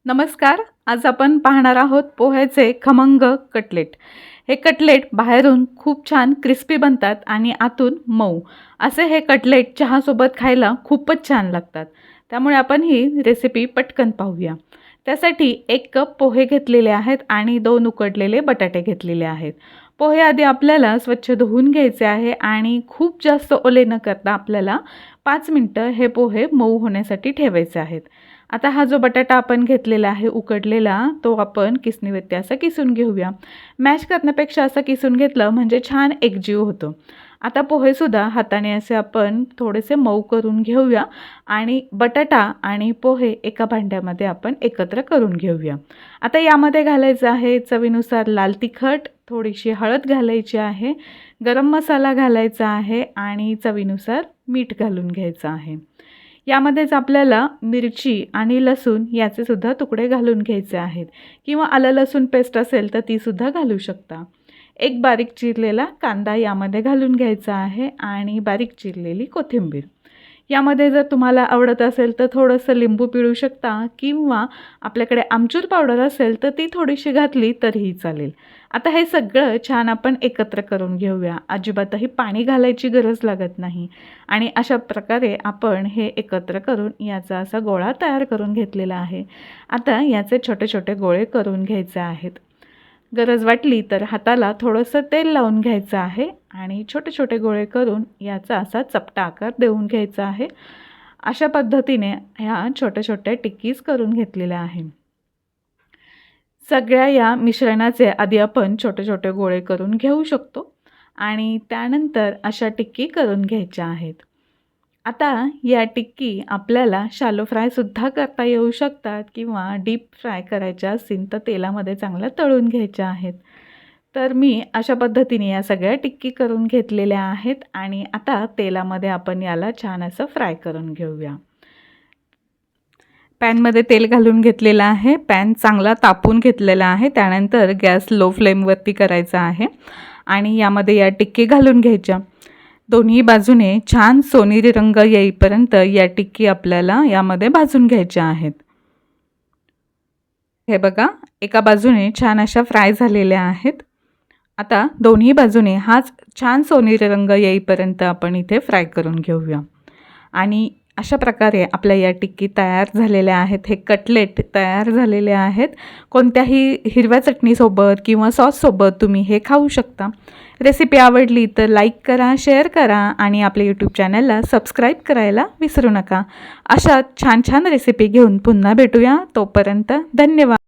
नमस्कार. आज आपण पाहणार आहोत पोह्याचे खमंग कटलेट. हे कटलेट बाहेरून खूप छान क्रिस्पी बनतात आणि आतून मऊ असे हे कटलेट चहासोबत खायला खूपच छान लागतात. त्यामुळे आपण ही रेसिपी पटकन पाहूया. त्यासाठी 1 कप पोहे घेतलेले आहेत आणि 2 उकडलेले बटाटे घेतलेले आहेत. पोहे आधी आपल्याला स्वच्छ धुवून घ्यायचे आहे आणि खूप जास्त ओले न करता आपल्याला 5 मिनिटं हे पोहे मऊ होण्यासाठी ठेवायचे आहेत. आता हा जो बटाटा आपण घेतलेला आहे उकडलेला तो आपण किसणीवरती असा किसून घेऊया. मॅश करण्यापेक्षा असं किसून घेतलं म्हणजे छान एकजीव होतो. आता पोहेसुद्धा हाताने असे आपण थोडेसे मऊ करून घेऊया आणि बटाटा आणि पोहे एका भांड्यामध्ये आपण एकत्र करून घेऊया. आता यामध्ये घालायचं आहे चवीनुसार लाल तिखट, थोडीशी हळद घालायची आहे, गरम मसाला घालायचा आहे आणि चवीनुसार मीठ घालून घ्यायचं आहे. यामध्येच आपल्याला मिरची आणि लसूण याचे सुद्धा तुकडे घालून घ्यायचे आहेत किंवा आलं लसूण पेस्ट असेल तर ती सुद्धा घालू शकता. 1 बारीक चिरलेला कांदा यामध्ये घालून घ्यायचा आहे आणि बारीक चिरलेली कोथिंबीर. यामध्ये जर तुम्हाला आवडत असेल तर थोडंसं लिंबू पिळू शकता किंवा आपल्याकडे आमचूर पावडर असेल तर ती थोडीशी घातली तरीही चालेल. आता हे सगळं छान आपण एकत्र करून घेऊया. अजिबातही पाणी घालायची गरज लागत नाही आणि अशा प्रकारे आपण हे एकत्र करून याचा असा गोळा तयार करून घेतलेला आहे. आता याचे छोटे छोटे गोळे करून घ्यायचे आहेत. गरज वाटली तर हाताला थोडंसं तेल लावून घ्यायचं आहे आणि छोटे छोटे गोळे करून याचा असा चपटा आकार देऊन घ्यायचा आहे. अशा पद्धतीने ह्या छोट्या छोट्या टिक्कीज करून घेतलेल्या आहे. सगळ्या या मिश्रणाचे आधी आपण छोटे छोटे गोळे करून घेऊ शकतो आणि त्यानंतर अशा टिक्की करून घ्यायच्या आहेत. आता या टिक्की आपल्याला शॅलो फ्रायसुद्धा करता येऊ शकतात किंवा डीप फ्राय करायच्या असतील तर तेलामध्ये चांगल्या तळून घ्यायच्या आहेत. तर मी अशा पद्धतीने या सगळ्या टिक्की करून घेतलेल्या आहेत आणि आता तेलामध्ये आपण याला छान असं फ्राय करून घेऊया. पॅनमध्ये तेल घालून घेतलेलं आहे. पॅन चांगला तापून घेतलेला आहे. त्यानंतर गॅस लो फ्लेमवरती करायचा आहे आणि यामध्ये या टिक्की घालून घ्यायच्या. दोन्ही बाजूने छान सोनेरी रंग येईपर्यंत या टिक्की आपल्याला यामध्ये भाजून घ्यायच्या आहेत. हे बघा एका बाजूने छान अशा फ्राय झालेल्या आहेत. आता दोन्ही बाजूने हाच छान सोनेरी रंग येईपर्यंत आपण इथे फ्राय करून घेऊया आणि अशा प्रकारे आपल्या या टिक्की तयार झालेल्या आहेत. हे कटलेट तयार झालेले आहेत. कोणत्याही हिरव्या चटणीसोबत किंवा सॉससोबत तुम्ही हे खाऊ शकता. रेसिपी आवडली तर लाईक करा, शेअर करा आणि आपल्या यूट्यूब चॅनलला सबस्क्राईब करायला विसरू नका. अशा छान छान रेसिपी घेऊन पुन्हा भेटूया. तोपर्यंत धन्यवाद.